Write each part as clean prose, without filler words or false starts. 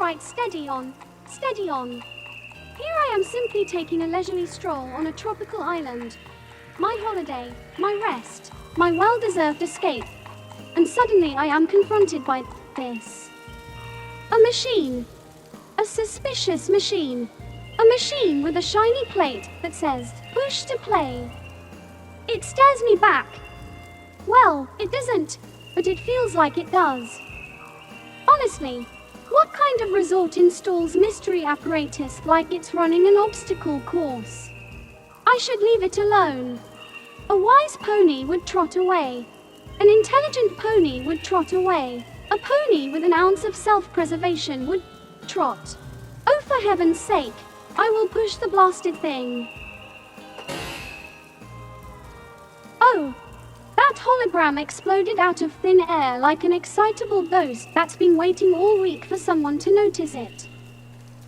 right, steady on, steady on. Here I am simply taking a leisurely stroll on a tropical island. My holiday, my rest, my well-deserved escape. And suddenly I am confronted by this. A machine. A suspicious machine. A machine with a shiny plate that says, push to play. It stares me back. Well, it doesn't, but it feels like it does. Honestly, what kind of resort installs mystery apparatus like it's running an obstacle course? I should leave it alone. A wise pony would trot away. An intelligent pony would trot away. A pony with an ounce of self-preservation would trot. Oh, for heaven's sake, I will push the blasted thing. Oh, that hologram exploded out of thin air like an excitable ghost that's been waiting all week for someone to notice it.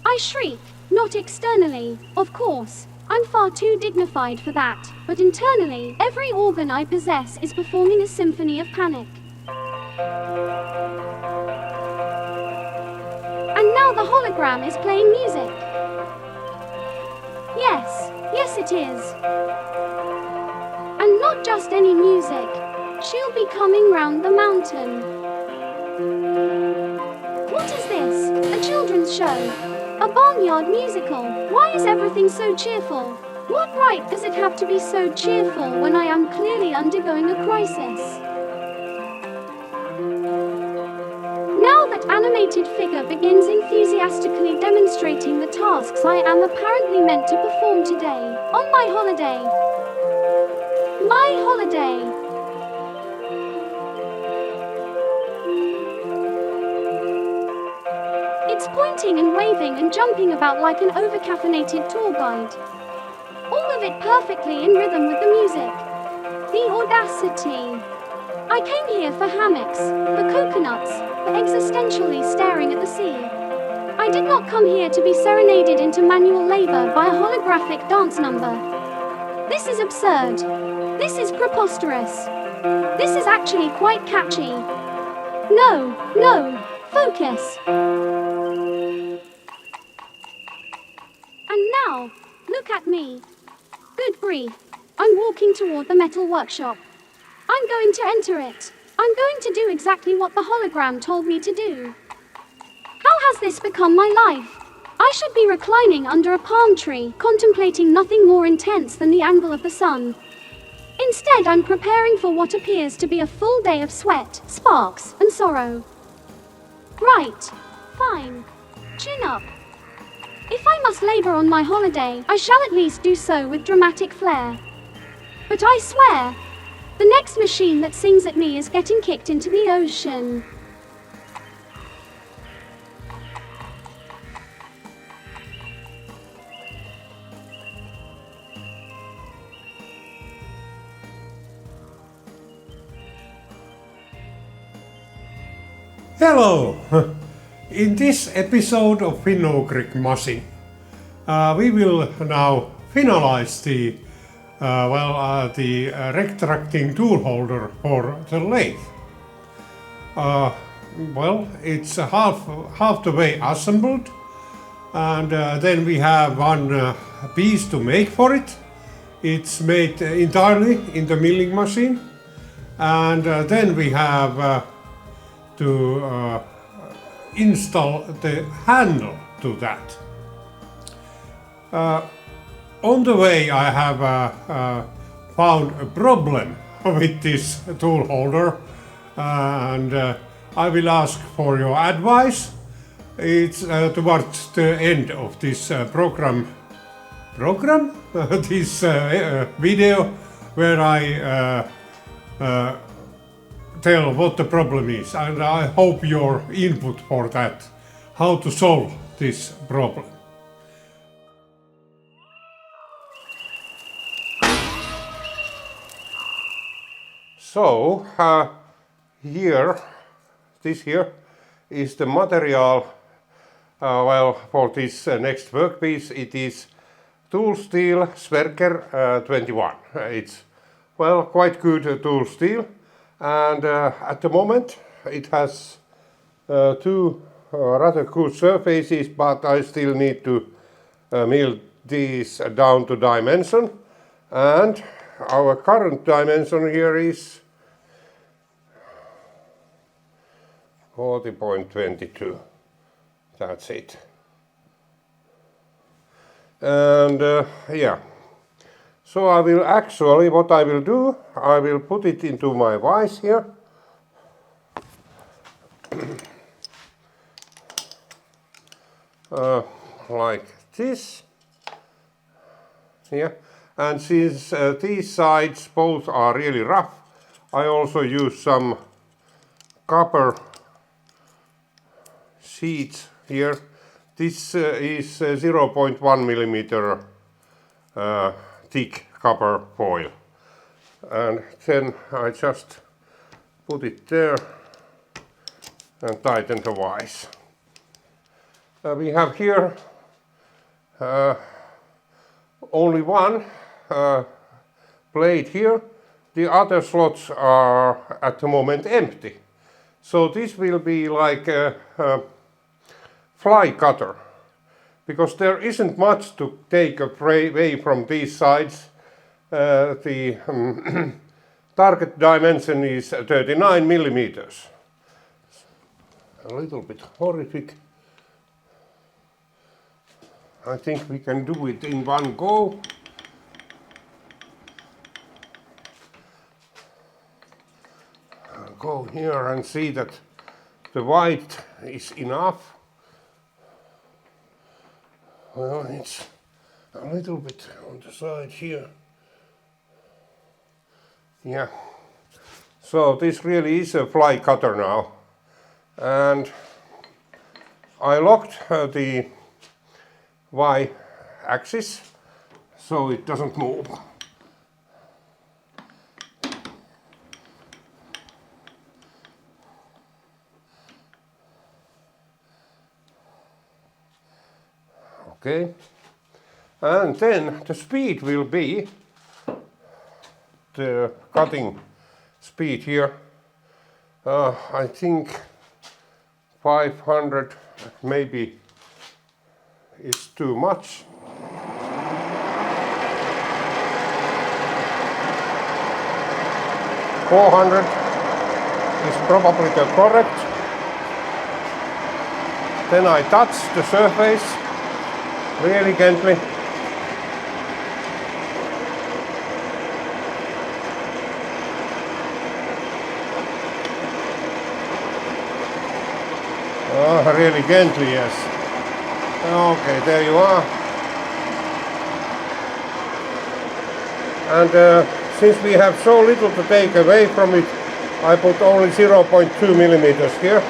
I shriek, not externally, of course. I'm far too dignified for that, but internally, every organ I possess is performing a symphony of panic. And now the hologram is playing music. Yes it is. And not just any music. She'll be coming round the mountain. What is this? A children's show? A barnyard musical? Why is everything so cheerful? What right does it have to be so cheerful when I am clearly undergoing a crisis? Now that animated figure begins enthusiastically demonstrating the tasks I am apparently meant to perform today, on my holiday. My holiday. It's pointing and waving and jumping about like an overcaffeinated tour guide. All of it perfectly in rhythm with the music. The audacity. I came here for hammocks, for coconuts, for existentially staring at the sea. I did not come here to be serenaded into manual labor by a holographic dance number. This is absurd. This is preposterous. This is actually quite catchy. No, focus. And now, look at me. Good grief. I'm walking toward the metal workshop. I'm going to enter it. I'm going to do exactly what the hologram told me to do. How has this become my life? I should be reclining under a palm tree, contemplating nothing more intense than the angle of the sun. Instead, I'm preparing for what appears to be a full day of sweat, sparks, and sorrow. Right. Fine. Chin up. If I must labor on my holiday, I shall at least do so with dramatic flair. But I swear, the next machine that sings at me is getting kicked into the ocean. Hello! In this episode of Eccentric machine, we will now finalize the retracting tool holder for the lathe. It's half the way assembled, and then we have one piece to make for it. It's made entirely in the milling machine, and then we have to install the handle to that. On the way I have found a problem with this tool holder, and I will ask for your advice. It's towards the end of this this video, where I tell what the problem is, and I hope your input for that, how to solve this problem. So this here is the material for this next workpiece. It is tool steel Schaublin 21. It's quite good tool steel. And at the moment it has two rather good surfaces, but I still need to mill these down to dimension. And our current dimension here is 40.22. That's it. And yeah. So I will actually, what I will do, I will put it into my vise here. Like this. Yeah. And since these sides both are really rough, I also use some copper sheets here. This is 0.1 millimeter thick copper foil. And then I just put it there and tighten the vise. We have here only one plate here. The other slots are at the moment empty. So this will be like a fly cutter, because there isn't much to take away from these sides. The target dimension is 39 millimeters. A little bit horrific. I think we can do it in one go. I'll go here and see that the white is enough. Well, it's a little bit on the side here. Yeah. So this really is a fly cutter now. And I locked the Y-axis so it doesn't move. Okay, and then the speed will be the cutting speed here. I think 500 maybe is too much. 400 is probably the correct. Then I touch the surface really gently. Oh, really gently, yes. Okay, there you are. And since we have so little to take away from it, I put only 0.2 millimeters here.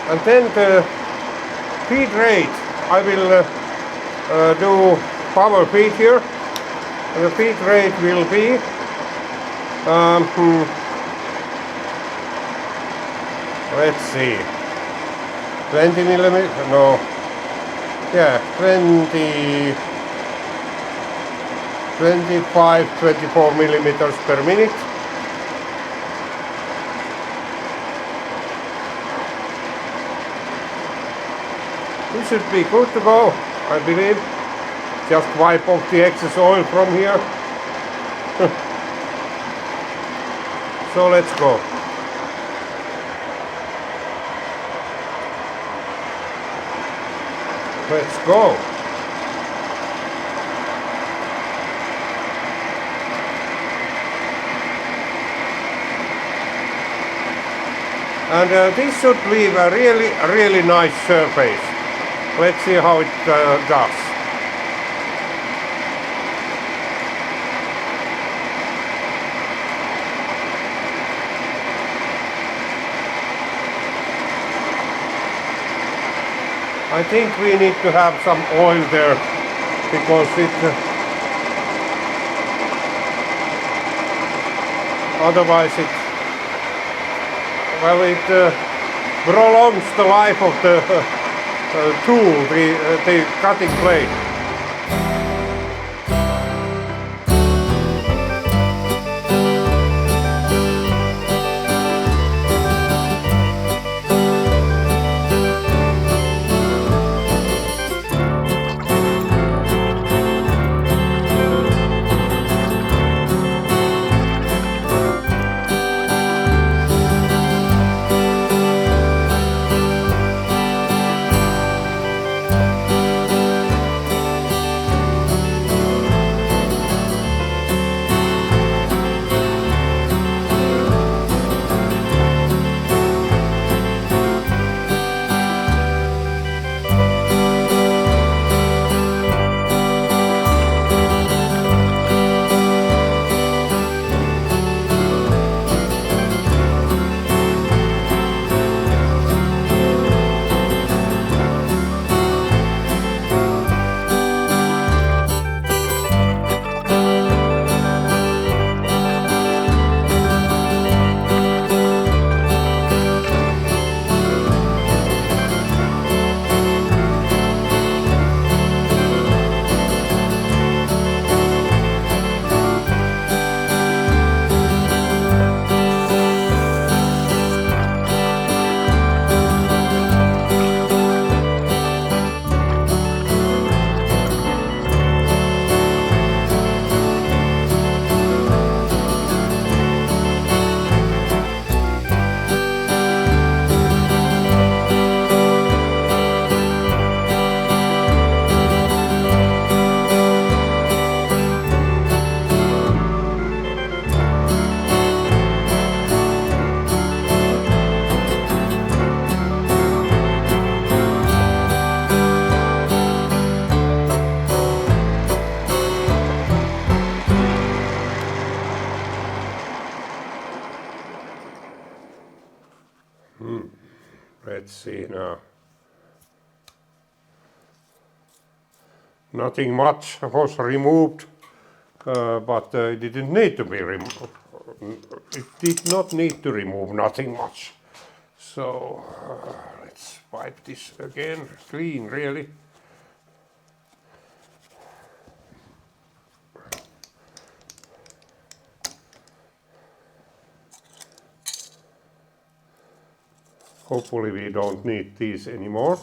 And then the feed rate, I will do power feed here. And the feed rate will be let's see, 20 millimeters, no, yeah, 25, 24 millimeters per minute. This should be good to go, I believe. Just wipe off the excess oil from here. So let's go. Let's go. And this should leave a really nice surface. Let's see how it does. I think we need to have some oil there because it otherwise it prolongs the life of the tool, the cutting blade. see now. Nothing much was removed, but it didn't need to be removed. It did not need to remove nothing much. So let's wipe this again, clean really. Hopefully we don't need these anymore.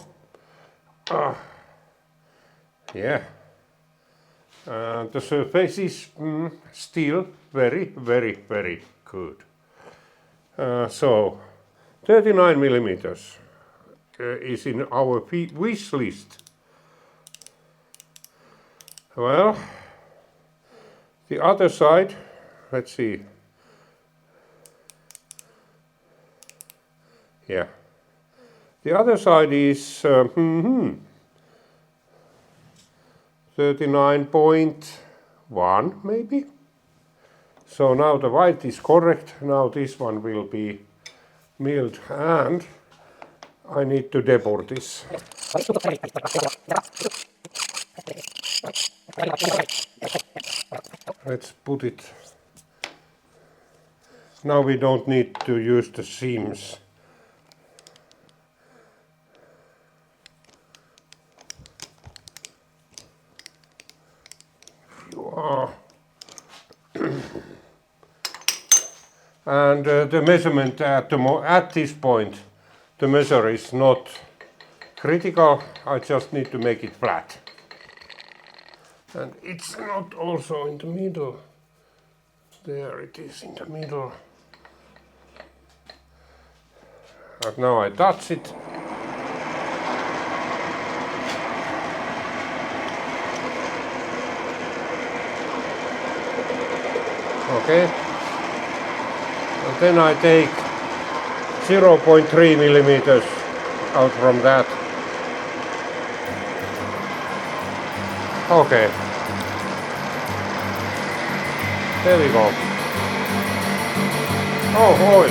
Yeah. The surface is still very, very, very good. So 39 millimeters is in our wish list. Well, the other side, let's see. Yeah. The other side is 39.1 maybe. So now the white is correct. Now this one will be milled and I need to debor this. Let's put it. Now we don't need to use the seams. And the measurement at this point, the measure is not critical. I just need to make it flat. And it's not also in the middle. There it is in the middle. And now I touch it. Okay. And then I take 0.3 millimeters out from that. Okay. There we go. Oh, oil.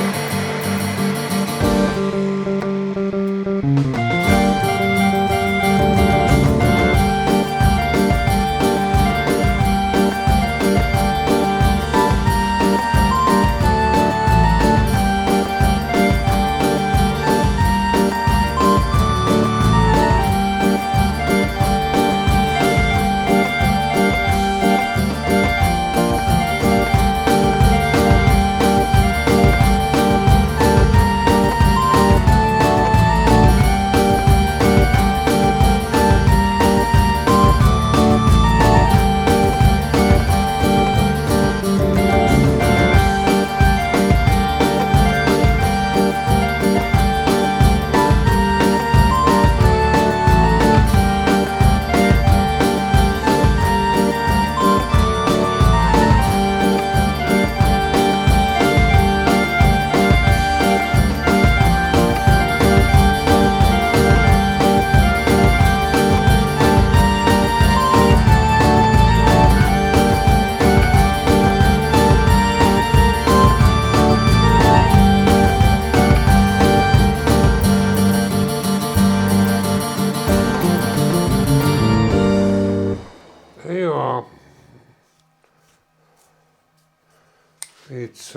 It's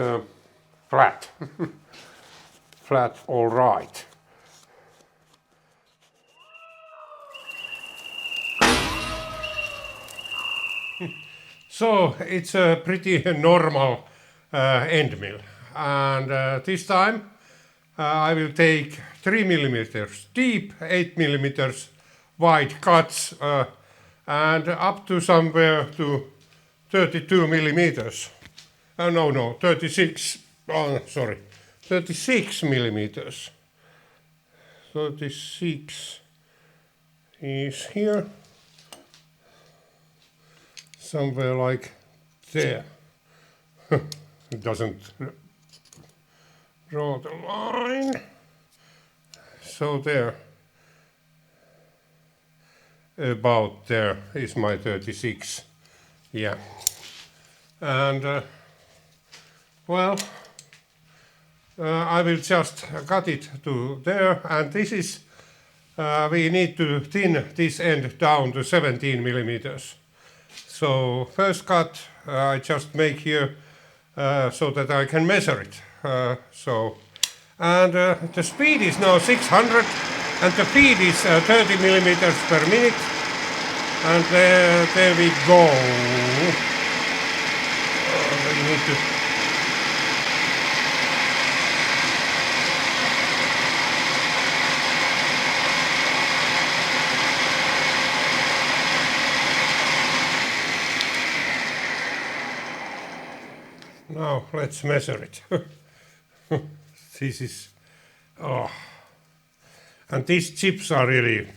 flat. Flat, all right. So it's a pretty normal end mill, and this time I will take 3 millimeters deep, 8 millimeters wide cuts, and up to somewhere to 32 millimeters. No, 36. Oh, sorry, 36 millimeters. 36 is here. Somewhere like there. It doesn't draw the line. So there. About there is my 36. Yeah. And well, I will just cut it to there, and this is, we need to thin this end down to 17 millimeters. So first cut I just make here so that I can measure it. The speed is now 600 and the feed is 30 millimeters per minute. And there we go. We need to now let's measure it. This is, oh, and these chips are really,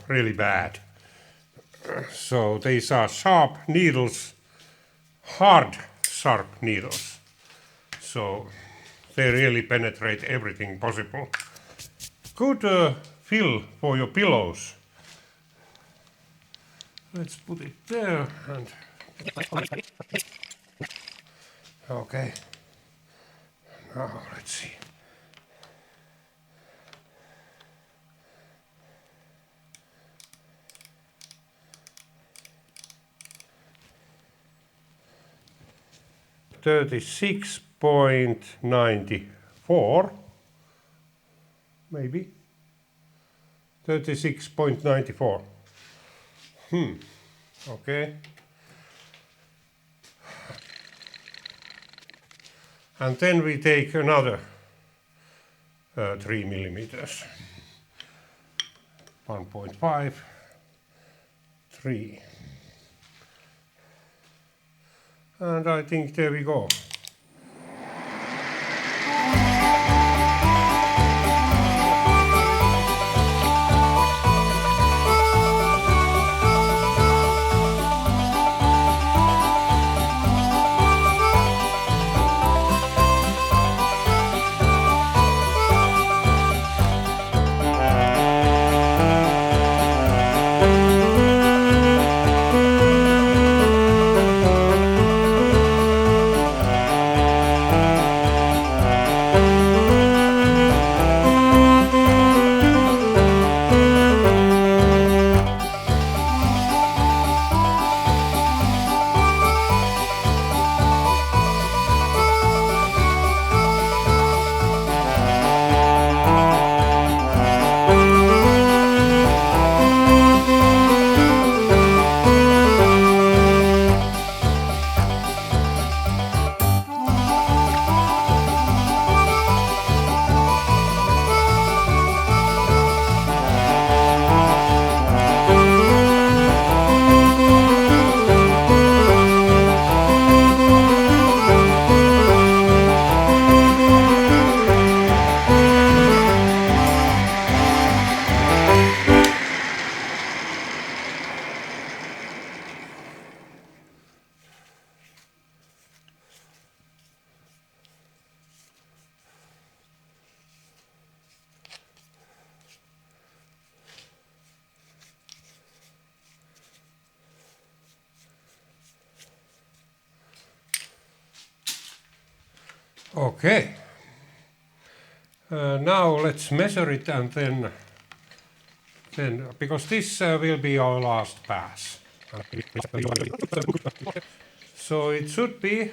really bad. So these are sharp needles, hard, sharp needles. So they really penetrate everything possible. Good fill for your pillows. Let's put it there and okay. Now let's see. $36.94, maybe 36.94. Okay. And then we take another 3 millimeters. 1.5, 3. And I think there we go. Okay. Now let's measure it and then because this will be our last pass. So it should be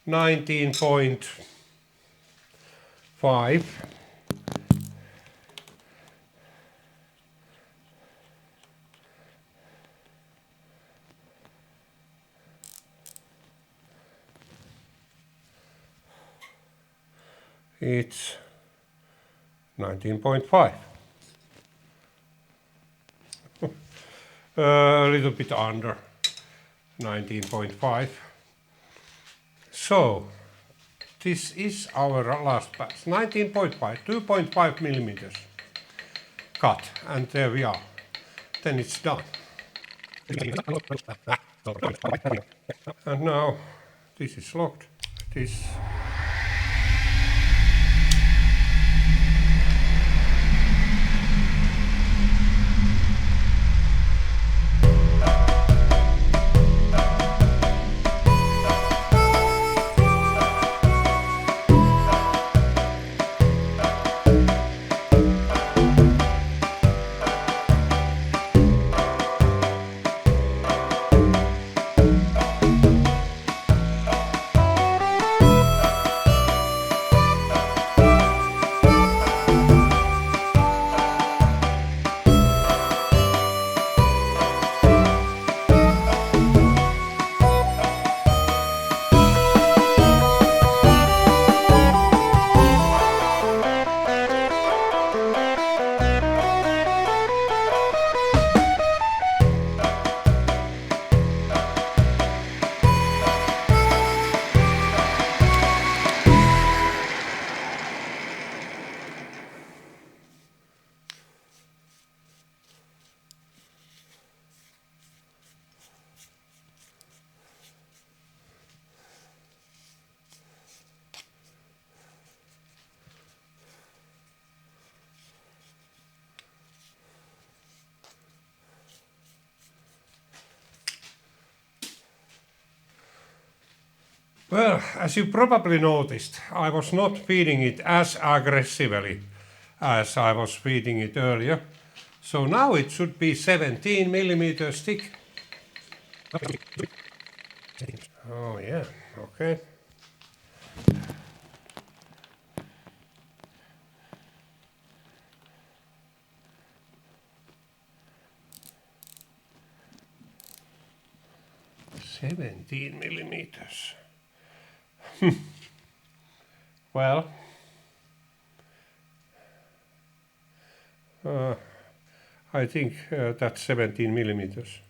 19.5. It's 19.5. A little bit under 19.5. So this is our last pass. 19.5, 2.5 millimeters cut, and there we are. Then it's done. And now this is locked. This. Well, as you probably noticed, I was not feeding it as aggressively as I was feeding it earlier. So now it should be 17 millimeters thick. Oh yeah, okay. $17 millimeters. Well, I think that's 17 millimeters.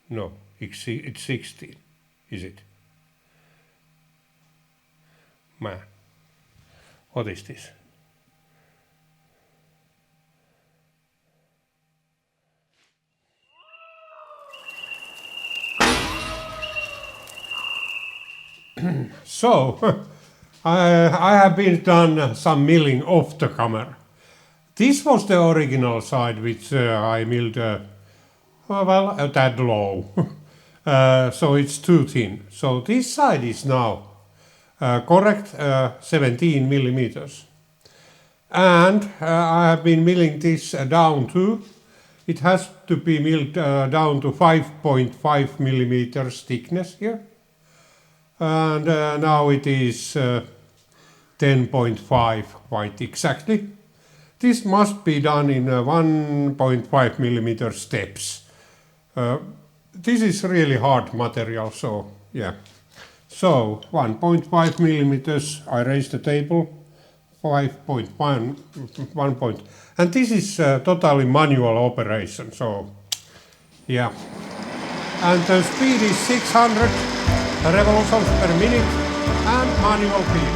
No, it's 16, is it? Man, what is this? So, I have been done some milling off the camera. This was the original side which I milled, well, a tad low. So it's too thin. So this side is now correct 17 millimeters. And I have been milling this down too. It has to be milled down to 5.5 millimeters thickness here. And now it is 10.5 quite exactly. This must be done in 1.5 millimeter steps. This is really hard material, so yeah. So 1.5 millimeters, I raise the table, 5.1, 1 point, and this is totally manual operation, so yeah. And the speed is 600 revolutions per minute and manual feed.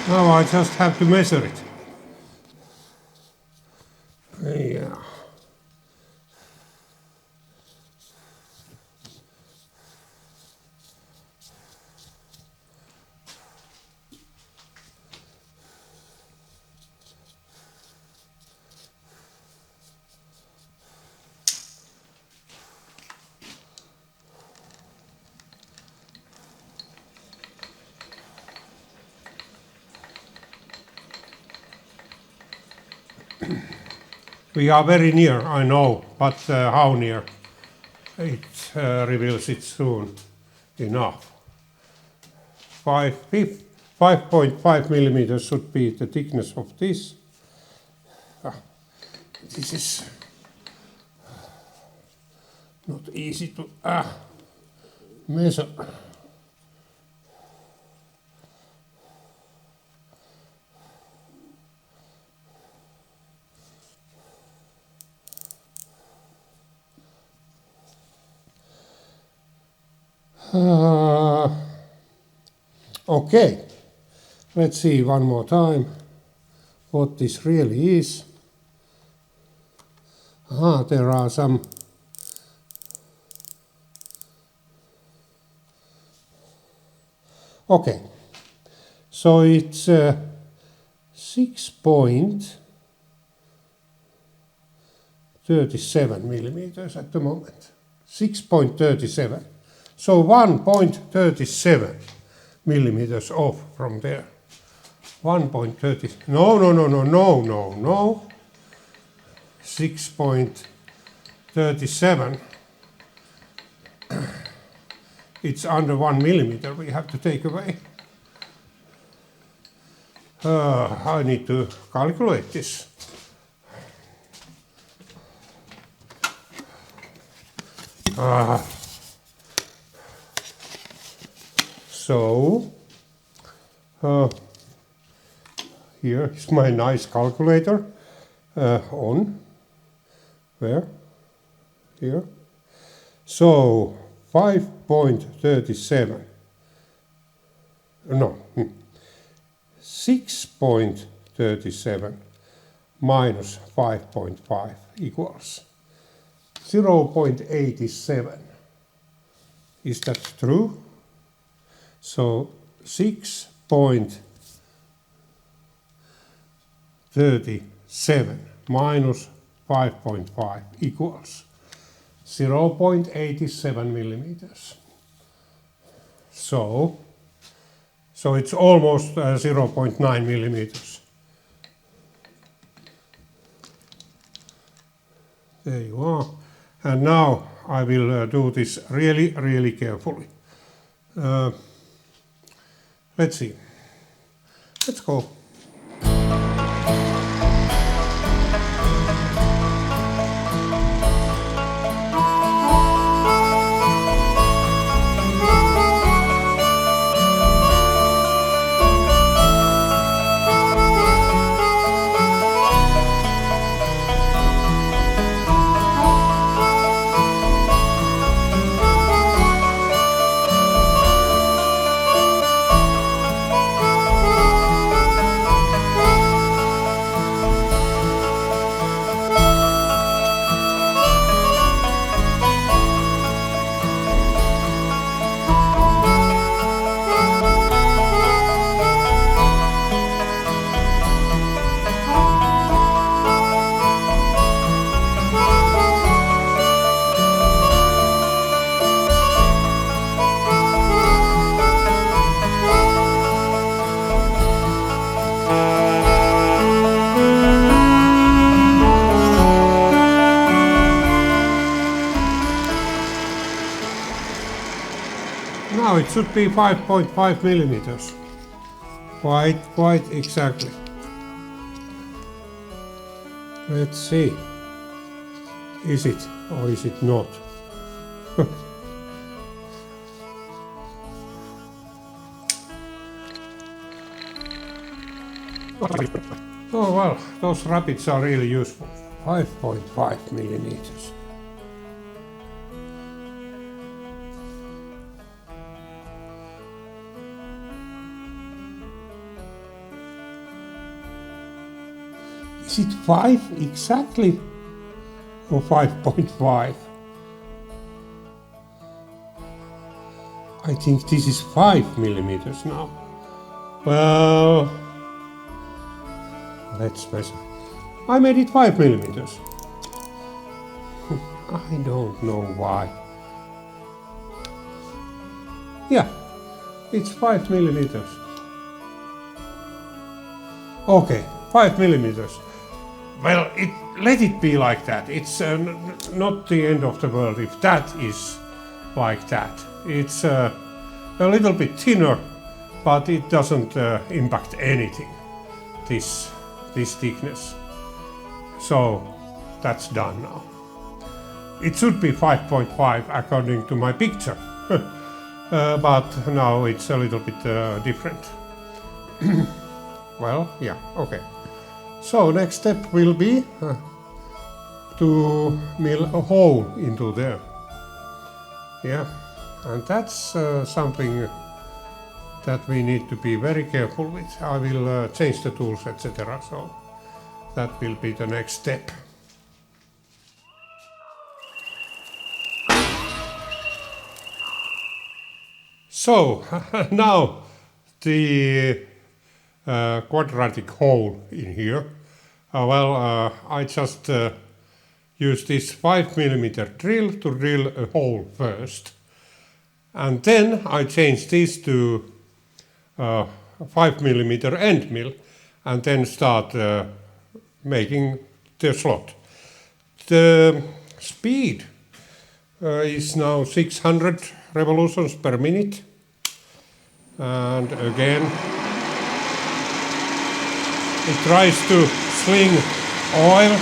Now I just have to measure it. Yeah. We are very near, I know, but how near? It reveals it soon enough. 5.5 millimeters should be the thickness of this. This is not easy to measure. Okay, let's see one more time what this really is. There are some okay, so it's 6.37 millimeters at the moment. 6.37. So 1.37 millimeters off from there. 1.30. No. 6.37. It's under 1 millimeter. We have to take away. I need to calculate this. So, here is my nice calculator on, where? Here. So, 5.37, no, 6.37 minus 5.5 equals 0.87. Is that true? So 6.37 minus 5.5 equals 0.87 millimeters. So it's almost 0.9 millimeters. There you are. And now I will do this really carefully. Let's see. Let's go. Now it should be 5.5 millimeters. Quite exactly. Let's see. Is it or is it not? Oh well, those rabbits are really useful. 5.5 millimeters. Is it 5 exactly or 5.5? I think this is 5 millimeters now. Well, let's measure. I made it 5 millimeters. I don't know why. Yeah, it's 5 millimeters. Okay, 5 millimeters. Well, let it be like that. It's not the end of the world if that is like that. It's a little bit thinner, but it doesn't impact anything, this thickness. So that's done now. It should be 5.5 according to my picture, but now it's a little bit different. Well, yeah, okay. So next step will be to mill a hole into there. Yeah, and that's something that we need to be very careful with. I will change the tools, etc. So that will be the next step. So now the quadratic hole in here. I just use this 5mm drill to drill a hole first, and then I change this to 5mm end mill, and then start making the slot. The speed is now 600 revolutions per minute, and again it tries to sling oil.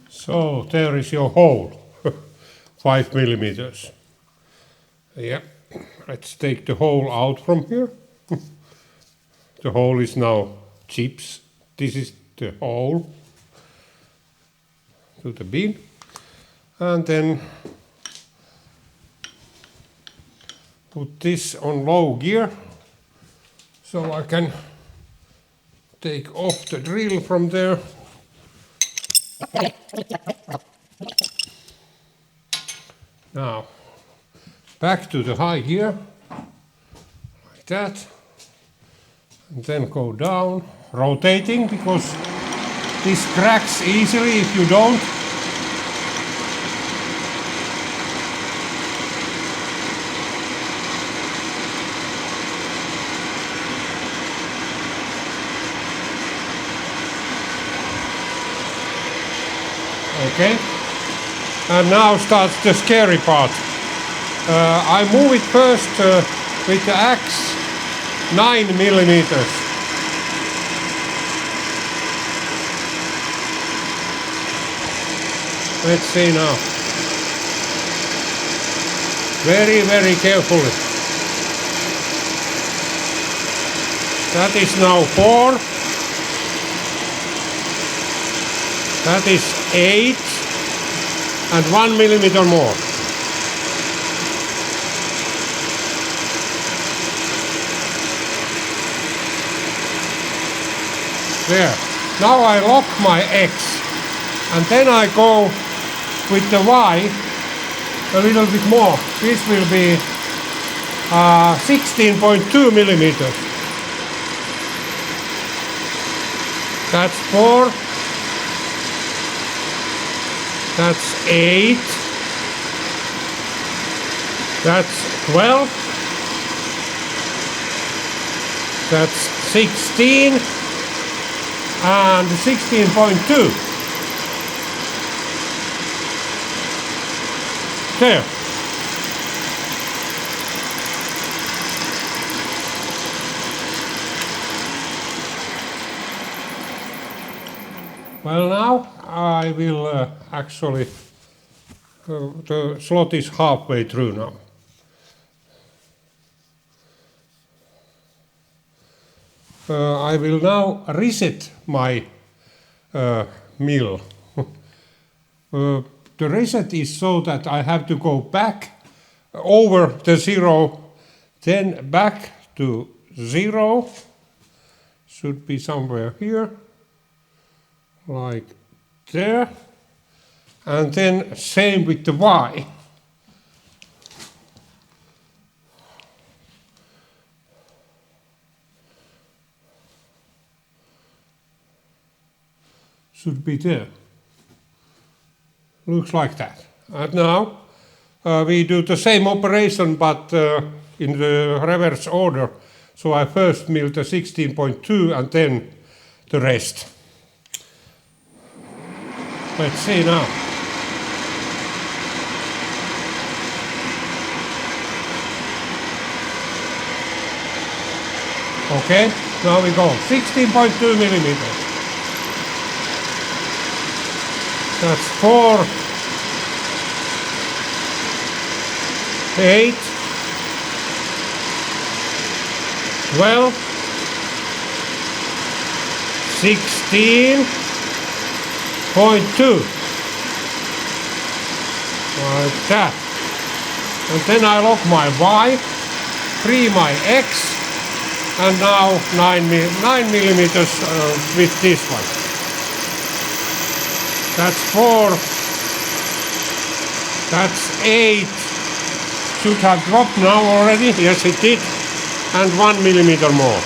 So there is your hole, 5mm. Yeah, let's take the hole out from here. The hole is now chips. This is the hole to the beam, and then put this on low gear so I can take off the drill from there. Now back to the high gear like that, and then go down, rotating, because this cracks easily if you don't. Okay, and now starts the scary part. I move it first with the axe 9mm. Let's see now. Very, very carefully. That is now 4. That is 8. And 1mm more. There. Now I lock my X, and then I go with the Y a little bit more. This will be 16.2mm. That's 4. That's 8. That's 12. That's 16. And 16.2. There. Well, now I will actually, the slot is halfway through now. I will now reset my mill. The reset is so that I have to go back over the 0, then back to 0. Should be somewhere here, like there. And then same with the Y. Should be there. looks like that. And now we do the same operation but in the reverse order. So I first mill the 16.2 and then the rest. Let's see now. Okay, now we go 16.2 millimeters. That's 4, 8, 12, 16.2. Like that. And then I lock my Y, 3 my X, and now 9 millimeters with this one. That's 4, that's 8, should have dropped now already, yes it did, and 1 millimeter more.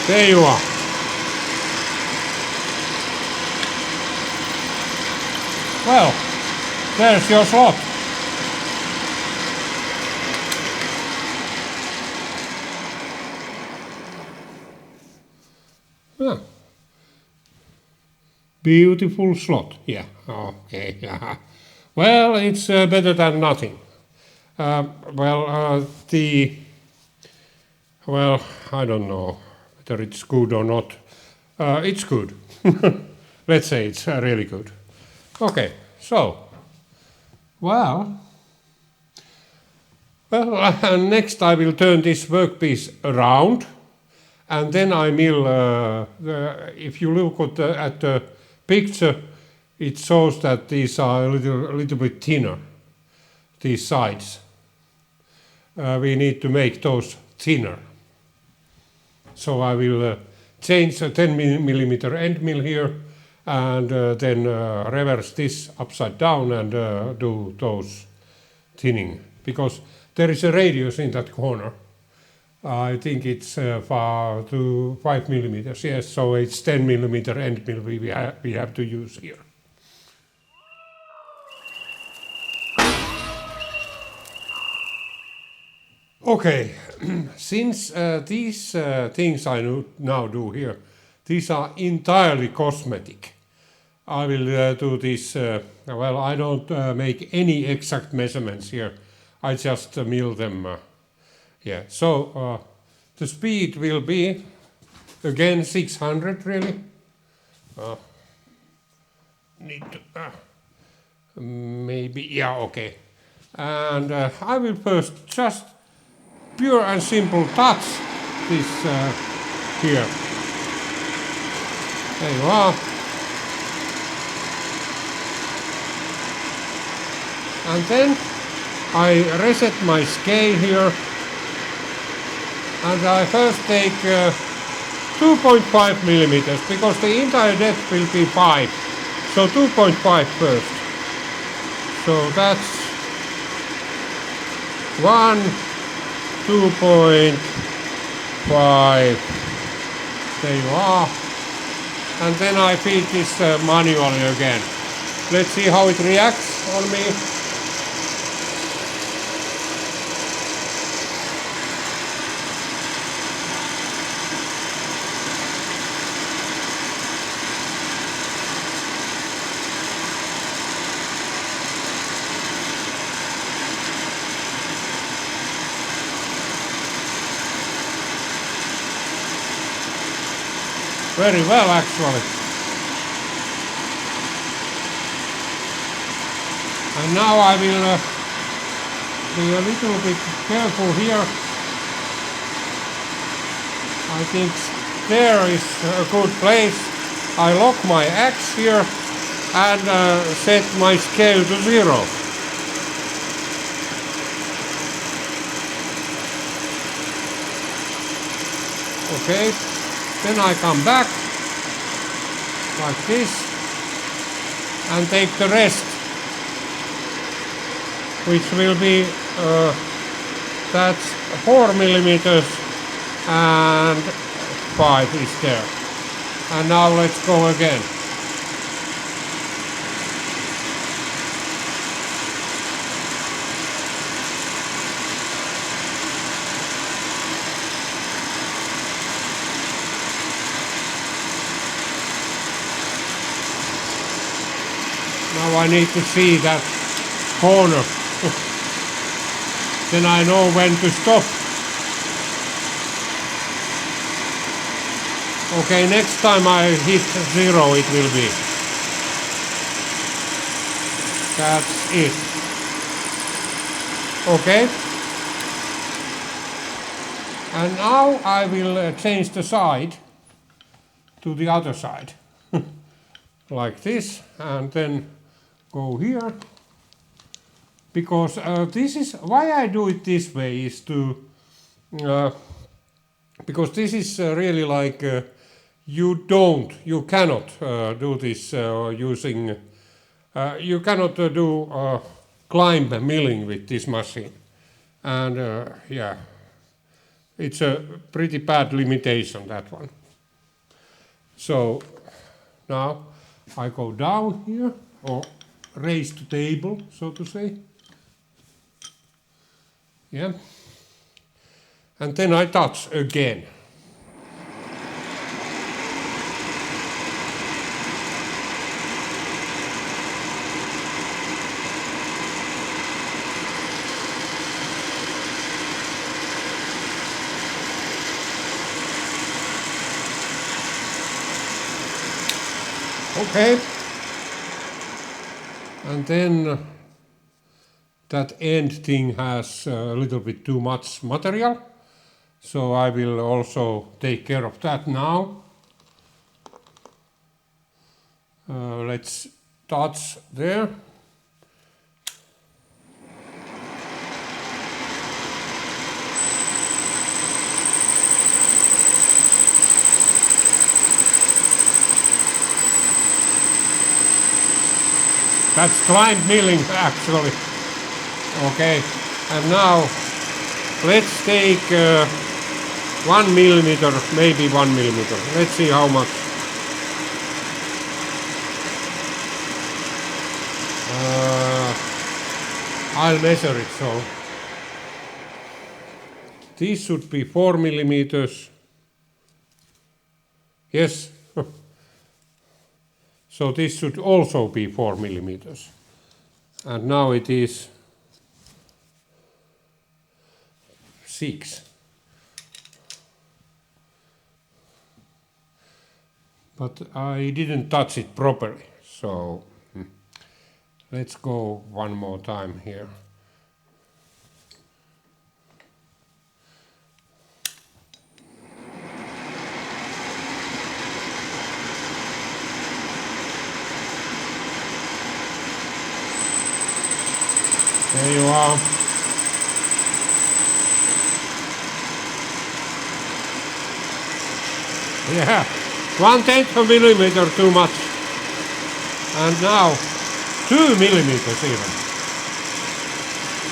There you are. Well, there's your slot. Yeah. Beautiful slot, yeah, okay, yeah. Well, it's better than nothing. Well, I don't know whether it's good or not. It's good. Let's say it's really good. Okay, so, well, next I will turn this workpiece around. And then I mill, if you look at the picture, it shows that these are a little bit thinner, these sides. We need to make those thinner. So I will change a 10 millimeter end mill here and then reverse this upside down and do those thinning. Because there is a radius in that corner. I think it's 5 millimeters, yes, so it's 10 millimeter end mill we have to use here. Okay, since these things I now do here, these are entirely cosmetic. I will do this, well, I don't make any exact measurements here, I just mill them. Yeah, so the speed will be again 600 really. Need to maybe, yeah, okay. And I will first just pure and simple touch this here. There you are. And then I reset my scale here. And I first take 2.5 millimeters because the entire depth will be 5. So 2.5 first. So that's 1, 2.5. There you are. And then I feed this manually again. Let's see how it reacts on me. Very well, actually. And now I will be a little bit careful here. I think there is a good place. I lock my axe here and set my scale to 0. Okay. Then I come back like this and take the rest, which will be that's 4 millimeters and 5 is there. And now let's go again. Now I need to see that corner. Then I know when to stop. Okay, next time I hit 0 it will be. That's it. Okay. And now I will change the side to the other side. Like this, and then go here. Because this is why I do it this way is to because this is really like you cannot do this using you cannot do climb milling with this machine, and yeah, it's a pretty bad limitation, that one. So now I go down here, or raise the table, so to say. Yeah. And then I touch again. Okay. And then that end thing has a little bit too much material, so I will also take care of that now. Let's touch there. That's climb milling actually. Okay, and now let's take 1 millimeter, maybe 1 millimeter. Let's see how much. I'll measure it. So this should be 4 millimeters. Yes. So this should also be 4 millimeters. And now it is 6. But I didn't touch it properly, so let's go one more time here. There you are. Yeah, 1/10 millimeter too much. And now 2 millimeters even.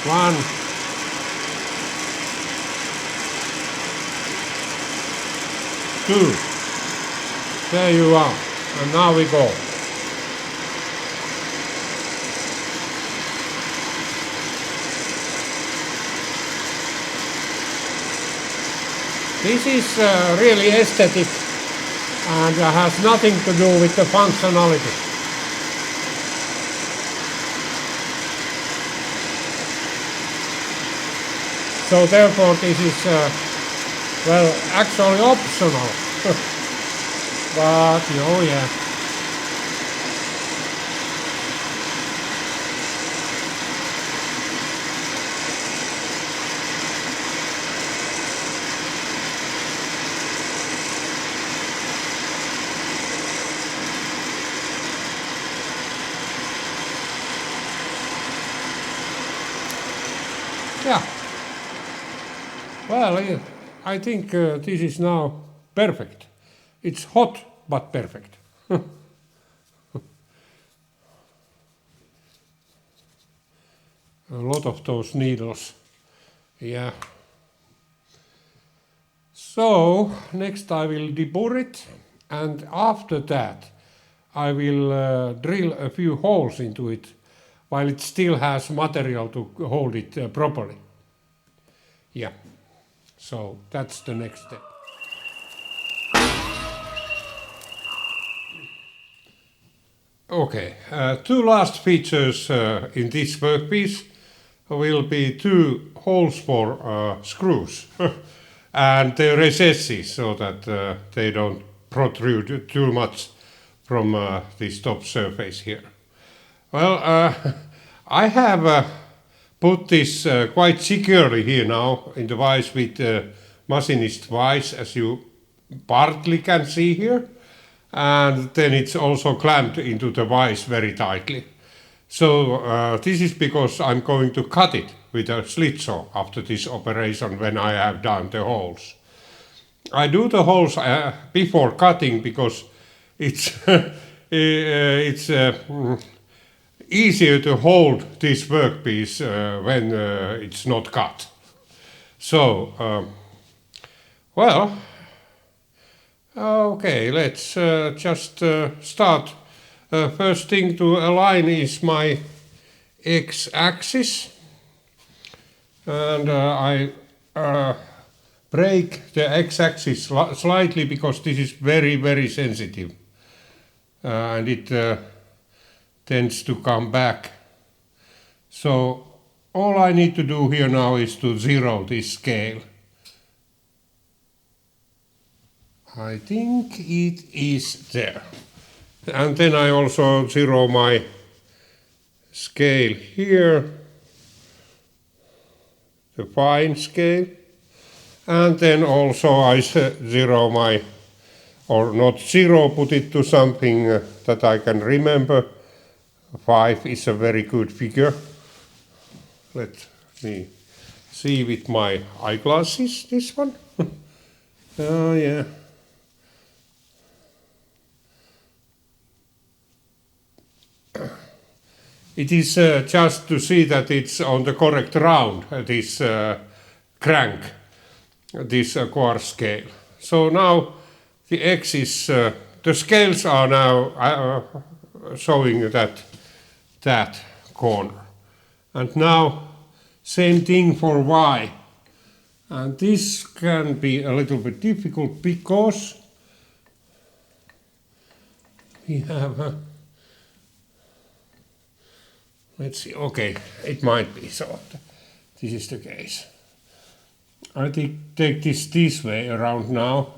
1, 2. There you are. And now we go. This is really aesthetic and has nothing to do with the functionality. So therefore this is, well, actually optional. But, oh yeah. Yeah. Well, I think this is now perfect. It's hot, but perfect. A lot of those needles. Yeah. So, next I will debur it and after that I will drill a few holes into it while it still has material to hold it properly. Yeah, so that's the next step. Okay, two last features in this workpiece will be two holes for screws and the recesses so that they don't protrude too much from this top surface here. Well, I have put this quite securely here now in the vise with machinist vise, as you partly can see here, and then it's also clamped into the vise very tightly. So this is because I'm going to cut it with a slit saw after this operation when I have done the holes. I do the holes before cutting because it's easier to hold this workpiece when it's not cut. So, well, okay, let's just start. First thing to align is my x-axis, and I break the x-axis slightly because this is very, very sensitive, and it tends to come back. So all I need to do here now is to zero this scale. I think it is there. And then I also zero my scale here, the fine scale. And then also I zero my, or not zero, put it to something that I can remember. 5 is a very good figure. Let me see with my eyeglasses, this one. Oh yeah. It is just to see that it's on the correct round, this crank, this quartz scale. So now the X is, the scales are now showing that corner. And now same thing for Y. And this can be a little bit difficult because we have let's see, okay, it might be so. This is the case. I take this way around now.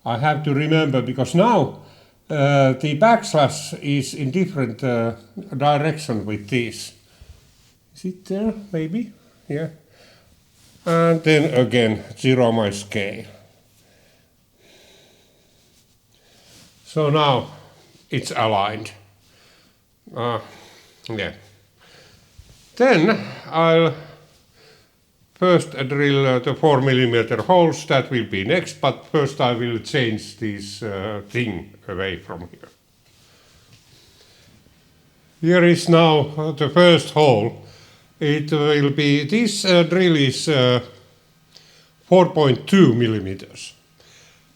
I have to remember because now the backslash is in different direction with this. Is it there? Maybe? Yeah. And then again, zero my scale. So now it's aligned. Yeah. Then I'll first drill the 4mm holes, that will be next, but first I will change this thing away from here. Here is now the first hole. It will be, this drill is 4.2mm.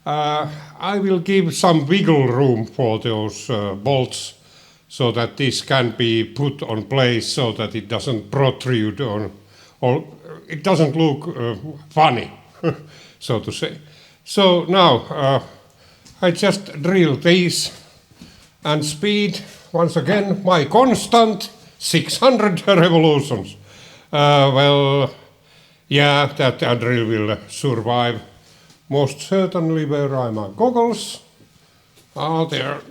I will give some wiggle room for those bolts so that this can be put on place so that it doesn't protrude on, or it doesn't look funny, so to say. So now I just drill these, and speed, once again, my constant 600 revolutions. Well, yeah, that drill will survive. Most certainly. Where are my goggles? Ah, there.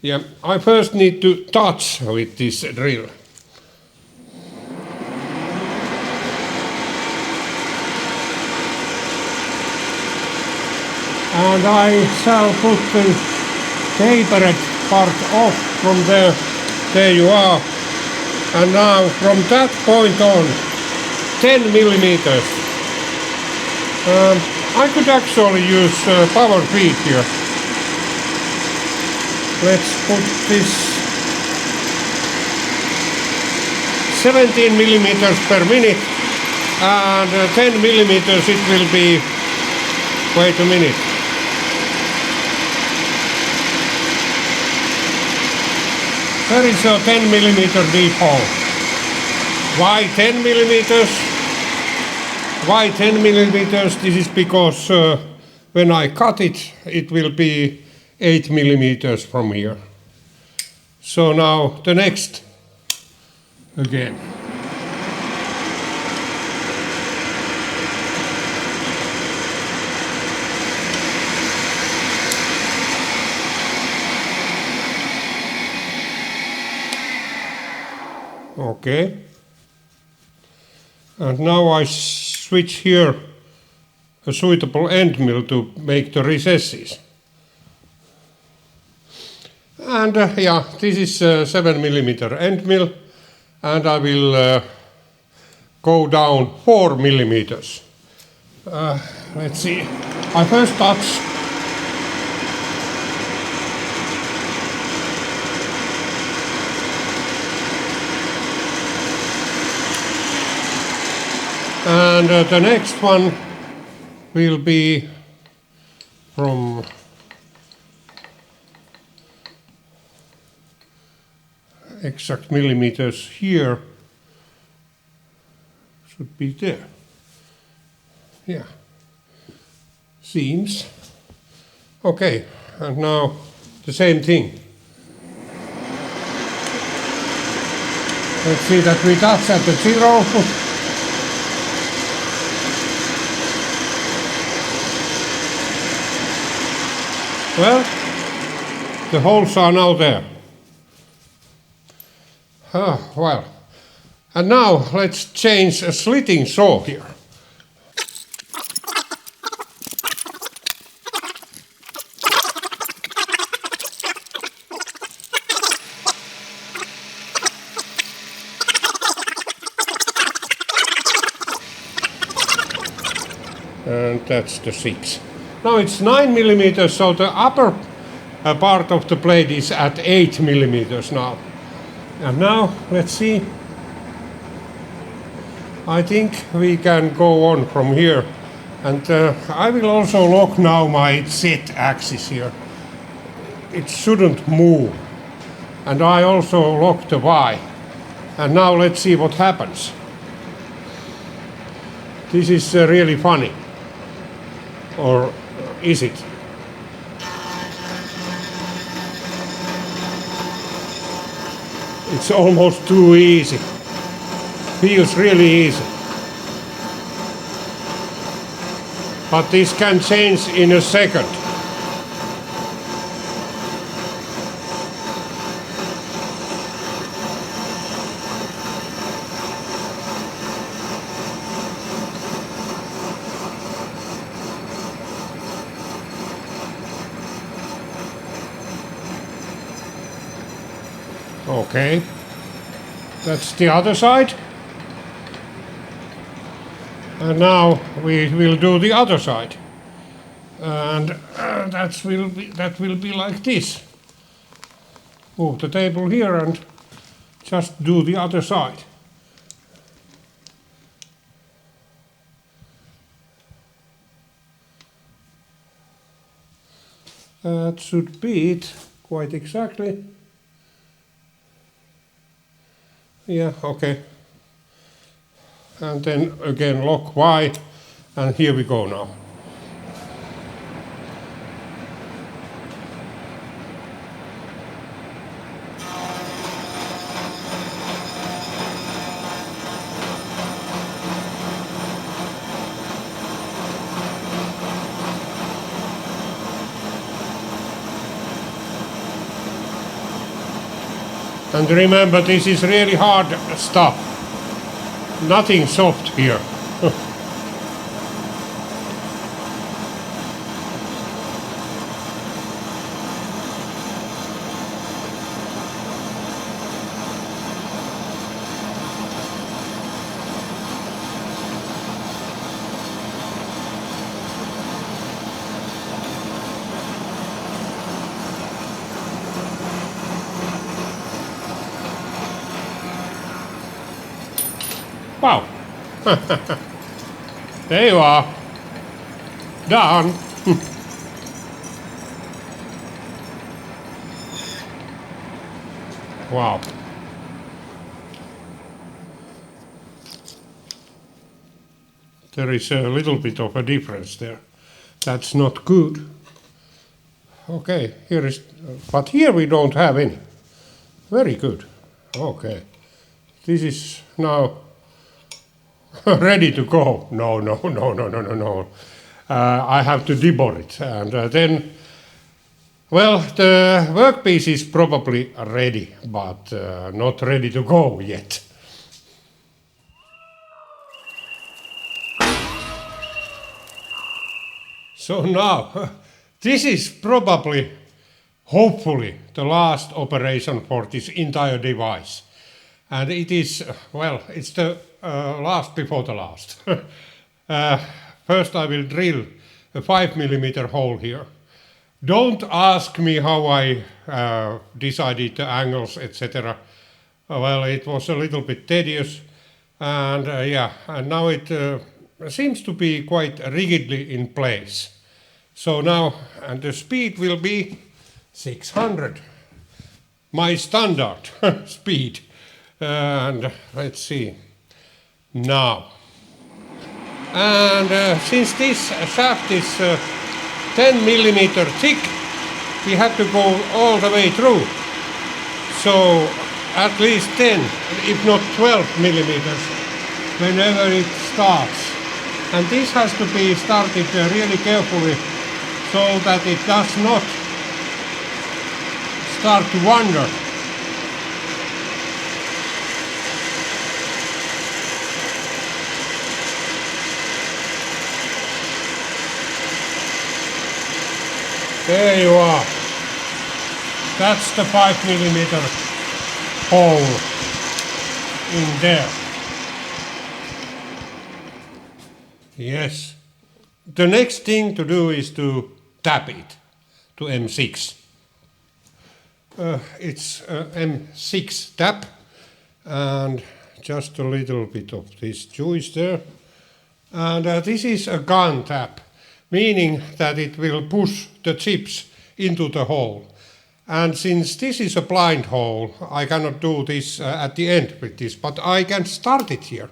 Yeah, I first need to touch with this drill. And I shall put the tapered part off from there. There you are. And now from that point on, 10mm. I could actually use power feed here. Let's put this 17mm per minute, and 10mm it will be, wait a minute. There is a 10 millimeter deep hole. Why 10 millimeters? Why 10 millimeters? This is because when I cut it, it will be 8 millimeters from here. So now the next again. Okay. And now I switch here a suitable end mill to make the recesses. And yeah, this is a 7 millimeter end mill, and I will go down 4 millimeters. Let's see. I first touch. And the next one will be from exact millimeters here, should be there. Yeah, seams. Okay, and now the same thing. Let's see that we touch at the 0. Well, the holes are now there. Well, and now let's change a slitting saw here. And that's the 6. Now it's 9 millimeters, so the upper part of the blade is at 8 millimeters now. And now, let's see. I think we can go on from here. And I will also lock now my Z axis here. It shouldn't move. And I also lock the Y. And now let's see what happens. This is really funny. Or is it? It's almost too easy. Feels really easy. But this can change in a second. Okay, that's the other side. And now we will do the other side. And that will be like this. Move the table here and just do the other side. That should be it quite exactly. Yeah, okay. And then again lock Y, and here we go now. And remember, this is really hard stuff. Nothing soft here. Wow. There you are. Done. Wow. There is a little bit of a difference there. That's not good. Okay, here is, but here we don't have any. Very good. Okay. This is now ready to go. No. I have to debor it. And then, well, the workpiece is probably ready, but not ready to go yet. So now, this is probably, hopefully, the last operation for this entire device. And it is, well, it's the last before the last. First I will drill a 5mm hole here. Don't ask me how I decided the angles, etc. Well, it was a little bit tedious. And yeah, and now it seems to be quite rigidly in place. So now, and the speed will be 600, my standard speed. And let's see, now. And since this shaft is 10mm thick, we have to go all the way through. So at least 10, if not 12mm, whenever it starts. And this has to be started really carefully so that it does not start to wander. There you are. That's the 5mm hole in there. Yes. The next thing to do is to tap it to M6. It's M6 tap, and just a little bit of this juice there. And this is a gun tap, meaning that it will push the chips into the hole. And since this is a blind hole, I cannot do this at the end with this, but I can start it here,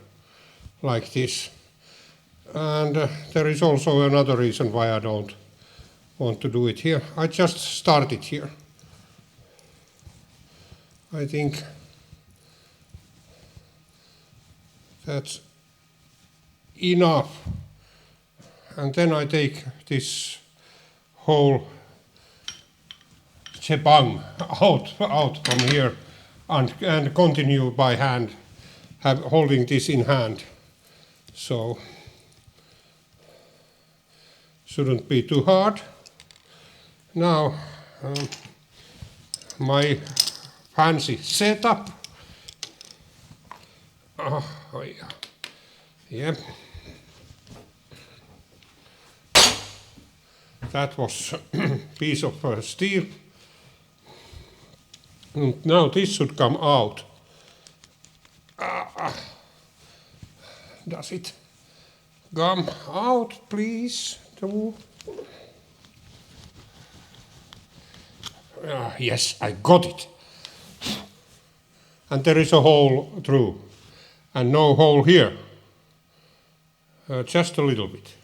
like this. And there is also another reason why I don't want to do it here. I just start it here. I think that's enough. And then I take this whole chepang out from here and continue by hand, holding this in hand. So shouldn't be too hard. Now my fancy setup. Oh yeah. Yep. That was a piece of steel. And now this should come out. Does it come out, please? Yes, I got it. And there is a hole through, and no hole here. Just a little bit.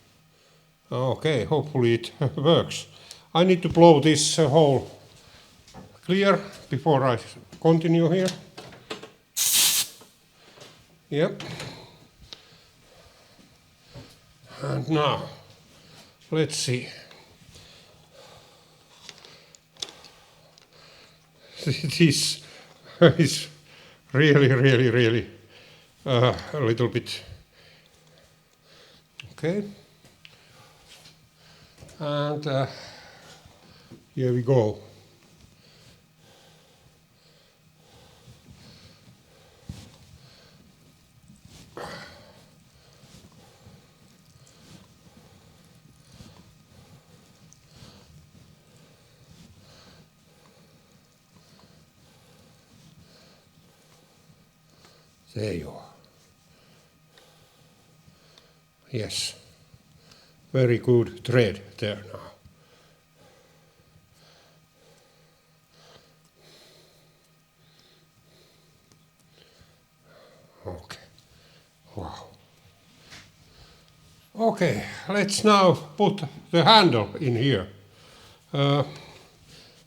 Okay, hopefully it works. I need to blow this hole clear before I continue here. Yep. And now, let's see. This is really a little bit. Okay. And here we go. There you are. Yes, very good thread there now. Okay, let's now put the handle in here.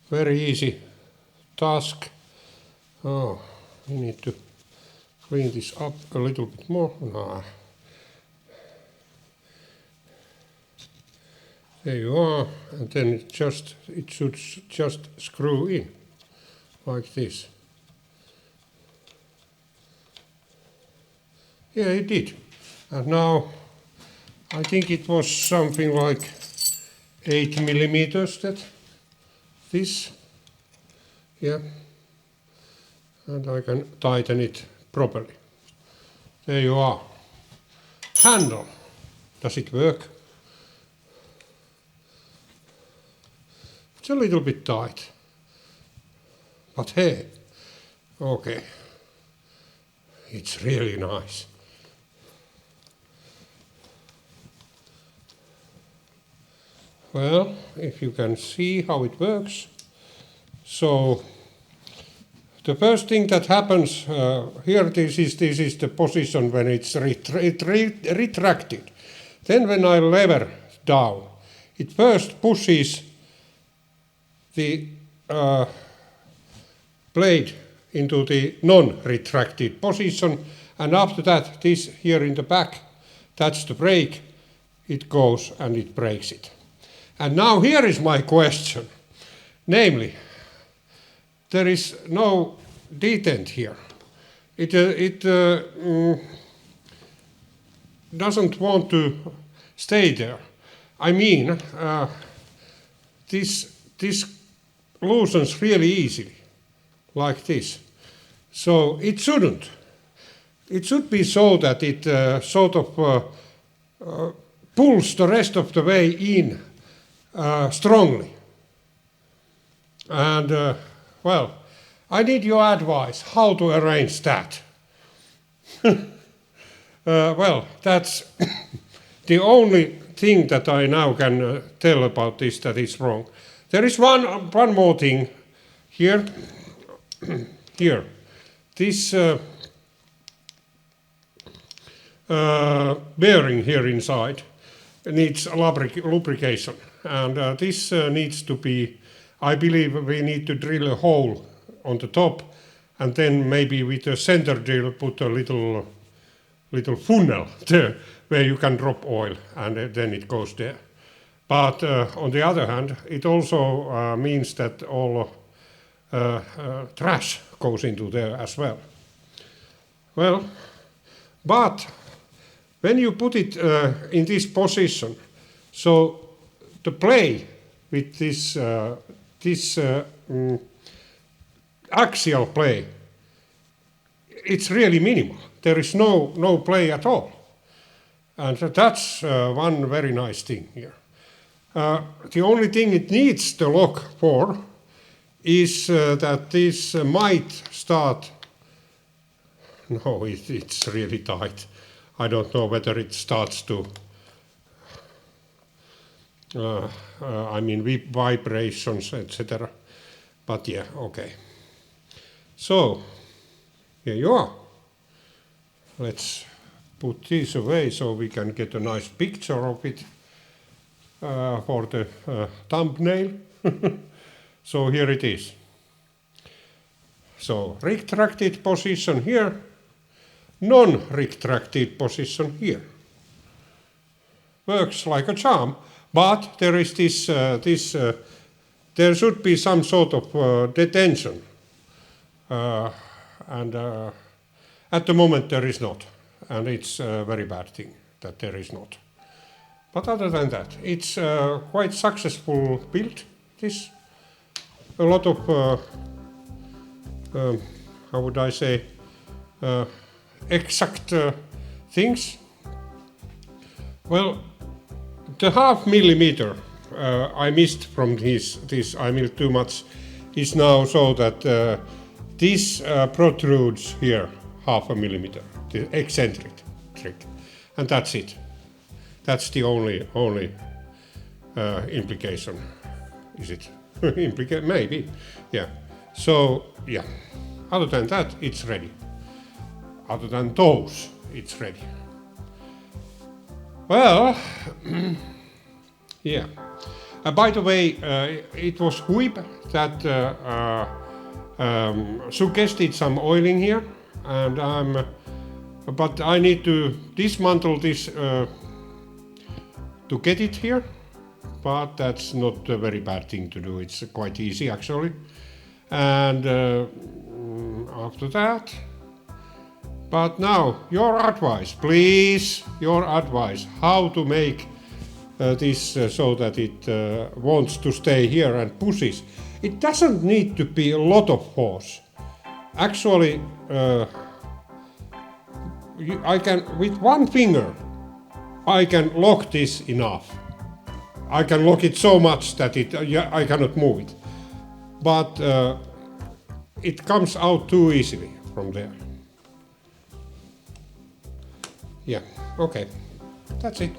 Very easy task. Oh, we need to clean this up a little bit more. Nah. There you are, and then it should just screw in like this. Yeah, it did. And now I think it was something like 8 millimeters that this. Yeah. And I can tighten it properly. There you are. Handle. Does it work? It's a little bit tight. But hey, okay. It's really nice. Well, if you can see how it works. So the first thing that happens here, this is the position when it's retracted. Then when I lever down, it first pushes the blade into the non-retracted position, and after that, this here in the back, that's the brake. It goes and it breaks it. And now here is my question, namely, there is no detent here. It doesn't want to stay there. I mean, this loosens really easily, like this. So it shouldn't. It should be so that it sort of pulls the rest of the way in strongly. And well, I need your advice how to arrange that. Well, that's the only thing that I now can tell about this that is wrong. There is one more thing here. Here, this bearing here inside needs lubrication, and this needs to be, I believe we need to drill a hole on the top, and then maybe with a center drill put a little funnel there where you can drop oil, and then it goes there. But on the other hand, it also means that all trash goes into there as well. Well, but when you put it in this position, so the play with this axial play, it's really minimal. There is no play at all, and that's one very nice thing here. The only thing it needs the lock for is that this might start. No, it's really tight. I don't know whether it starts to. I mean, vibrations, etc. But yeah, okay. So here you are. Let's put this away so we can get a nice picture of it for the thumbnail. So here it is. So retracted position here, non-retracted position here. Works like a charm, but there is this, there should be some sort of detention, and at the moment there is not, and it's a very bad thing that there is not. But other than that, it's quite successful build, this. A lot of, how would I say, exact things. Well, the 0.5 millimeter I missed from this I milled too much is now so that this protrudes here 0.5 millimeter, the eccentric trick, and that's it. That's the only implication, is it? Maybe, yeah. So, yeah, other than that, it's ready. Other than those, it's ready. Well, yeah. By the way, it was Huib that suggested some oiling here, and but I need to dismantle this to get it here. But that's not a very bad thing to do. It's quite easy actually. And after that. But now, your advice, please, your advice, how to make this so that it wants to stay here and pushes. It doesn't need to be a lot of force. Actually, I can, with one finger, I can lock this enough. I can lock it so much that I cannot move it. But it comes out too easily from there. Yeah, okay, that's it.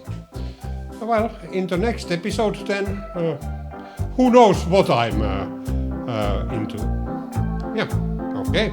Well, in the next episode then, who knows what I'm into. Yeah, okay.